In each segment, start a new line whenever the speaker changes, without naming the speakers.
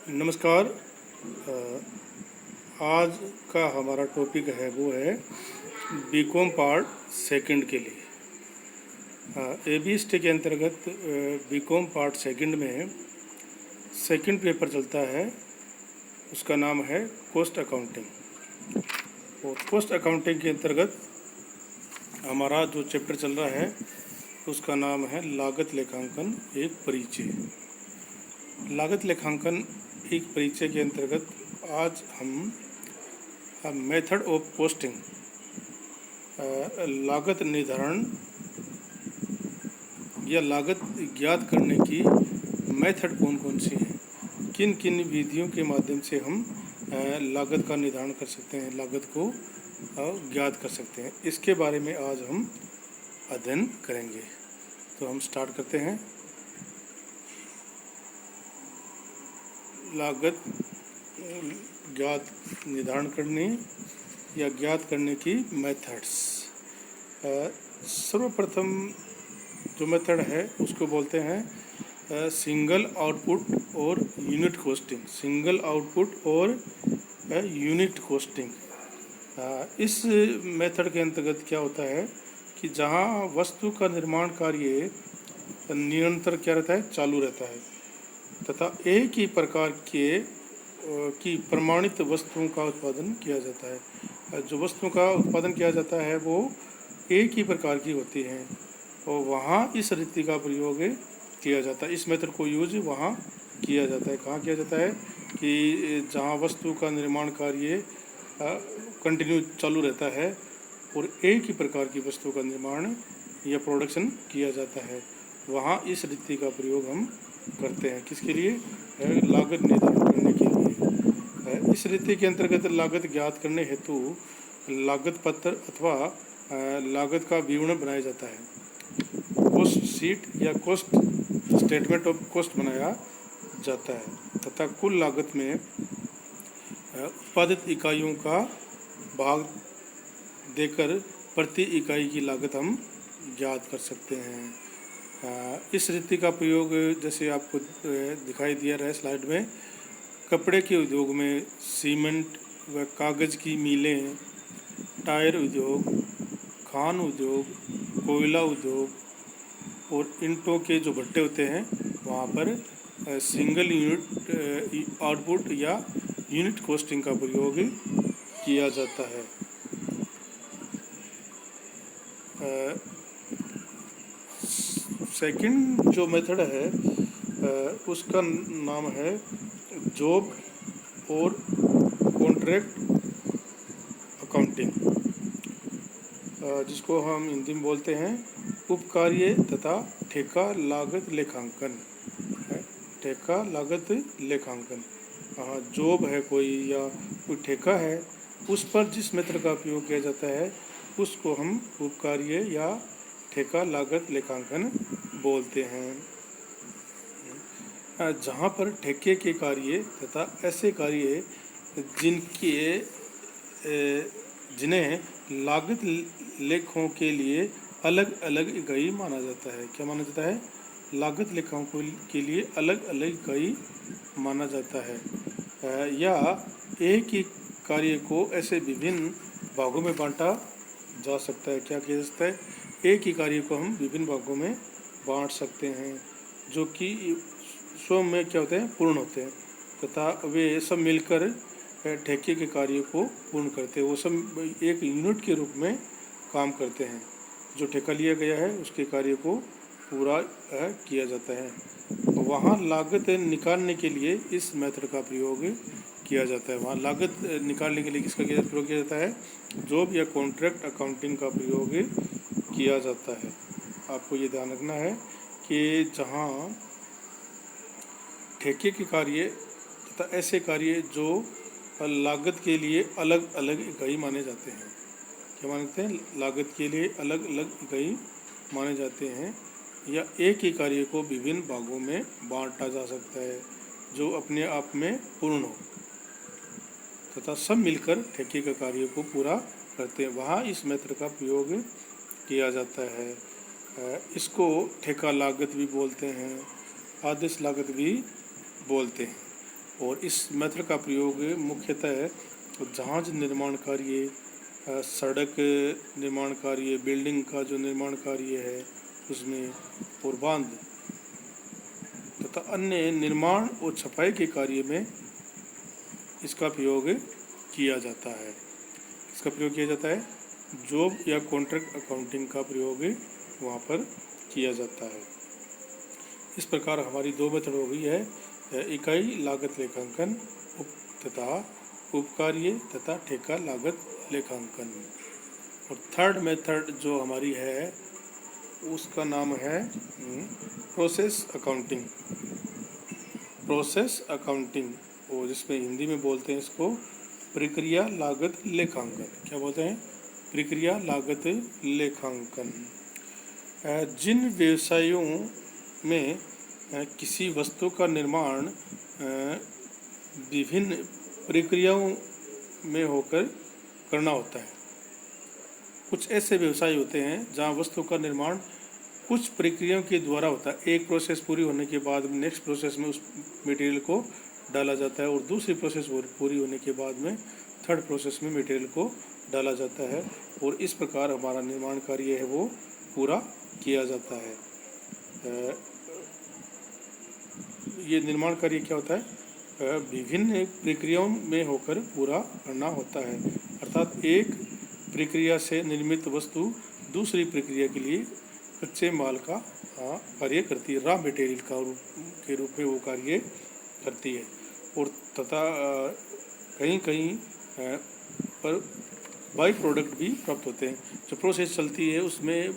नमस्कार। आज का हमारा टॉपिक है वो है बीकॉम पार्ट सेकंड के लिए। एबीएसटी के अंतर्गत बीकॉम पार्ट सेकंड में सेकंड पेपर चलता है, उसका नाम है कॉस्ट अकाउंटिंग। और कॉस्ट अकाउंटिंग के अंतर्गत हमारा जो चैप्टर चल रहा है उसका नाम है लागत लेखांकन एक परिचय। लागत लेखांकन एक परिचय के अंतर्गत आज हम मेथड ऑफ कॉस्टिंग, लागत निर्धारण या लागत ज्ञात करने की मेथड कौन कौन सी हैं, किन किन विधियों के माध्यम से हम लागत का निर्धारण कर सकते हैं, लागत को ज्ञात कर सकते हैं, इसके बारे में आज हम अध्ययन करेंगे। तो हम स्टार्ट करते हैं। लागत ज्ञात निर्धारण करने या ज्ञात करने की मेथड्स। सर्वप्रथम जो मेथड है उसको बोलते हैं सिंगल आउटपुट और यूनिट कॉस्टिंग। सिंगल आउटपुट और यूनिट कॉस्टिंग। इस मेथड के अंतर्गत क्या होता है कि जहाँ वस्तु का निर्माण कार्य निरंतर क्या रहता है, चालू रहता है, तथा एक ही प्रकार की प्रमाणित वस्तुओं का उत्पादन किया जाता है। जो वस्तुओं का उत्पादन किया जाता है वो एक ही प्रकार की होती हैं और वहाँ इस रीति का प्रयोग किया जाता है। इस मेथड को यूज वहाँ किया जाता है। कहाँ किया जाता है कि जहाँ वस्तु का निर्माण कार्य कंटिन्यू चालू रहता है और एक ही प्रकार की वस्तु का निर्माण या प्रोडक्शन किया जाता है, वहाँ इस रीति का प्रयोग हम करते हैं। किसके लिए? लागत निर्धारण करने के लिए। इस रीति के अंतर्गत लागत ज्ञात करने हेतु लागत पत्र अथवा लागत का विवरण बनाया जाता है। कॉस्ट शीट या कॉस्ट स्टेटमेंट ऑफ कॉस्ट बनाया जाता है तथा कुल लागत में उत्पादित इकाइयों का भाग देकर प्रति इकाई की लागत हम ज्ञात कर सकते हैं। इस रीति का प्रयोग जैसे आपको दिखाई दिया रहा है स्लाइड में, कपड़े के उद्योग में सीमेंट व कागज़ की मिलें, टायर उद्योग, खान उद्योग, कोयला उद्योग और ईंटों के जो भट्टे होते हैं वहाँ पर सिंगल यूनिट आउटपुट या यूनिट कॉस्टिंग का प्रयोग किया जाता है। सेकंड जो मेथड है उसका नाम है जॉब और कॉन्ट्रैक्ट अकाउंटिंग, जिसको हम हिंदी में बोलते हैं उपकार्य तथा ठेका लागत लेखांकन। ठेका लागत लेखांकन। जॉब है कोई या कोई ठेका है, उस पर जिस मेथड का उपयोग किया जाता है उसको हम उपकार्य या ठेका लागत लेखांकन बोलते हैं। जहाँ पर ठेके के कार्य तथा ऐसे कार्य जिन्हें लागत लेखों के लिए अलग अलग इकाई माना जाता है। क्या माना जाता है? लागत लेखाओं के लिए अलग अलग इकाई माना जाता है। या एक ही कार्य को ऐसे विभिन्न भागों में बांटा जा सकता है। क्या किया जा सकता है? एक ही कार्य को हम विभिन्न भागों में बांट सकते हैं जो कि स्वयं में क्या होते हैं, पूर्ण होते हैं तथा वे सब मिलकर ठेके के कार्य को पूर्ण करते हैं। वो सब एक यूनिट के रूप में काम करते हैं। जो ठेका लिया गया है उसके कार्य को पूरा किया जाता है। वहाँ लागत निकालने के लिए इस मेथड का प्रयोग किया जाता है। वहाँ लागत निकालने के लिए किसका प्रयोग किया जाता है? जॉब या कॉन्ट्रैक्ट अकाउंटिंग का प्रयोग किया जाता है। आपको ये ध्यान रखना है कि जहाँ ठेके के कार्य तथा ऐसे कार्य जो लागत के लिए अलग अलग इकाई माने जाते हैं। क्या मानते हैं? लागत के लिए अलग अलग इकाई माने जाते हैं या एक ही कार्य को विभिन्न भागों में बांटा जा सकता है जो अपने आप में पूर्ण हो तथा सब मिलकर ठेके के कार्य को पूरा करते हैं। वहाँ इस मेथड का प्रयोग किया जाता है। इसको ठेका लागत भी बोलते हैं, आदेश लागत भी बोलते हैं। और इस मेथड का प्रयोग मुख्यतः जहाज निर्माण कार्य, सड़क निर्माण कार्य, बिल्डिंग का जो निर्माण कार्य है उसमें, और बांध तथा अन्य निर्माण और छपाई के कार्य में इसका प्रयोग किया जाता है। इसका प्रयोग किया जाता है, जॉब या कॉन्ट्रैक्ट अकाउंटिंग का प्रयोग वहाँ पर किया जाता है। इस प्रकार हमारी दो मेथड हो गई है, इकाई लागत लेखांकन तथा उपकार्य तथा ठेका लागत लेखांकन। और थर्ड मेथड जो हमारी है उसका नाम है प्रोसेस अकाउंटिंग। प्रोसेस अकाउंटिंग, और जिसमें हिंदी में बोलते हैं इसको प्रक्रिया लागत लेखांकन। क्या बोलते हैं? प्रक्रिया लागत लेखांकन। जिन व्यवसायों में किसी वस्तु का निर्माण विभिन्न प्रक्रियाओं में होकर करना होता है। कुछ ऐसे व्यवसाय होते हैं जहां वस्तु का निर्माण कुछ प्रक्रियाओं के द्वारा होता है। एक प्रोसेस पूरी होने के बाद नेक्स्ट प्रोसेस में उस मटेरियल को डाला जाता है, और दूसरी प्रोसेस पूरी होने के बाद में थर्ड प्रोसेस में मटेरियल को डाला जाता है, और इस प्रकार हमारा निर्माण कार्य है वो पूरा किया जाता है। ये निर्माण कार्य क्या होता है? विभिन्न प्रक्रियाओं में होकर पूरा करना होता है, अर्थात एक प्रक्रिया से निर्मित वस्तु दूसरी प्रक्रिया के लिए कच्चे माल का कार्य करती है, रॉ मटेरियल के रूप में वो कार्य करती है। और तथा कहीं कहीं पर बाई प्रोडक्ट भी प्राप्त होते हैं। जो प्रोसेस चलती है उसमें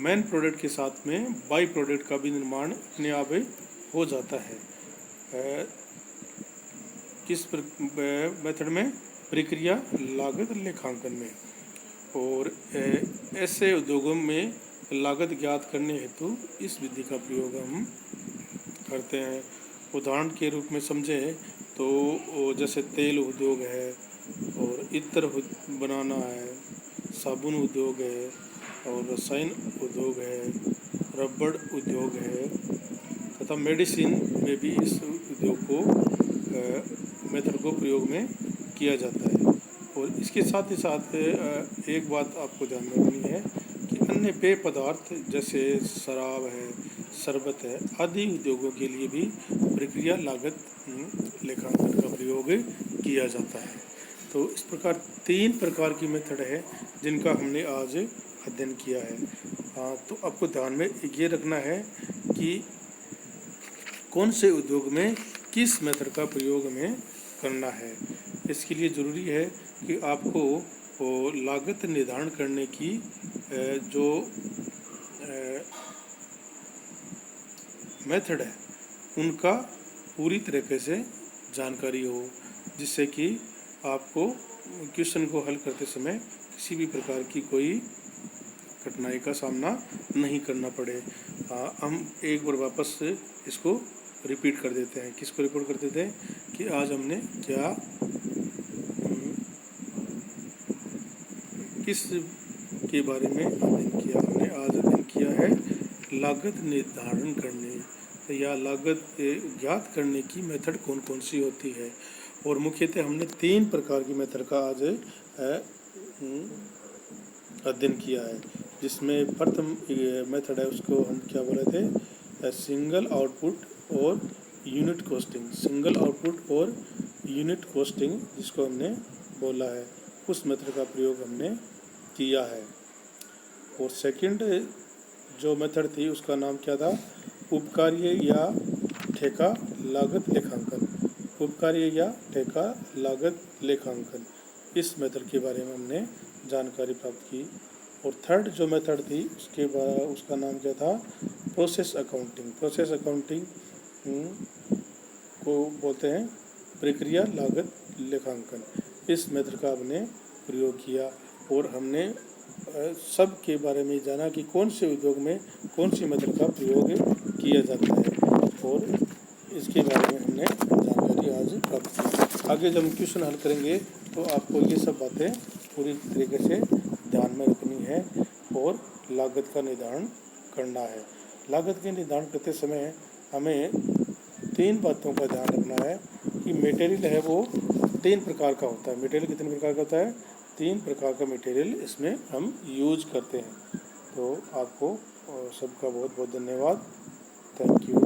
मेन प्रोडक्ट के साथ में बाई प्रोडक्ट का भी निर्माण अपने आप हो जाता है। किस मेथड में? प्रक्रिया लागत लेखांकन में। और ऐसे उद्योगों में लागत ज्ञात करने हेतु इस विधि का प्रयोग हम करते हैं। उदाहरण के रूप में समझे तो जैसे तेल उद्योग है, और इत्र बनाना है, साबुन उद्योग है, और रसायन उद्योग है, रबड़ उद्योग है, तथा मेडिसिन में भी इस उद्योग को मेथड को प्रयोग में किया जाता है। और इसके साथ ही साथ एक बात आपको ध्यान में रखनी है कि अन्य पेय पदार्थ जैसे शराब है, शरबत है आदि उद्योगों के लिए भी प्रक्रिया लागत लेखांकन का प्रयोग किया जाता है। तो इस प्रकार 3 प्रकार की मेथड है जिनका हमने आज अध्ययन किया है। तो आपको ध्यान में ये रखना है कि कौन से उद्योग में किस मेथड का प्रयोग हमें करना है। इसके लिए ज़रूरी है कि आपको लागत निर्धारण करने की जो मेथड है उनका पूरी तरीके से जानकारी हो, जिससे कि आपको क्वेश्चन को हल करते समय किसी भी प्रकार की कोई कठिनाई का सामना नहीं करना पड़े। हम एक बार वापस इसको रिपीट कर देते हैं। किसको रिपोर्ट कर देते हैं कि आज हमने क्या किस के बारे में अध्ययन किया। हमने आज अध्ययन किया है लागत निर्धारण करने या लागत ज्ञात करने की मेथड कौन कौन सी होती है। और मुख्यतः हमने 3 प्रकार की मेथड का आज अध्ययन किया है, जिसमें प्रथम मेथड है उसको हम क्या बोले थे? सिंगल आउटपुट और यूनिट कॉस्टिंग। सिंगल आउटपुट और यूनिट कॉस्टिंग जिसको हमने बोला है, उस मेथड का प्रयोग हमने किया है। और सेकंड जो मेथड थी उसका नाम क्या था? उपकार्य या ठेका लागत लेखांकन। उपकार्य या ठेका लागत लेखांकन, इस मेथड के बारे में हमने जानकारी प्राप्त की। और थर्ड जो मेथड थी उसका नाम क्या था? Process accounting. प्रोसेस अकाउंटिंग को बोलते हैं प्रक्रिया लागत लेखांकन। इस मेथड का हमने प्रयोग किया और हमने सब के बारे में जाना कि कौन से उद्योग में कौन सी मेथड का प्रयोग किया जाता है, और इसके बारे में हमने जानकारी आज प्राप्त की। आगे जब हम क्वेश्चन हल करेंगे तो आपको ये सब बातें पूरी तरीके से ध्यान में रखनी है और लागत का निर्धारण करना है। लागत के निर्धारण करते समय हमें तीन बातों का ध्यान रखना है कि मटेरियल है वो 3 प्रकार का होता है। मटेरियल कितने प्रकार का होता है? 3 प्रकार का मटेरियल इसमें हम यूज करते हैं। तो आपको सबका बहुत बहुत धन्यवाद। Thank you.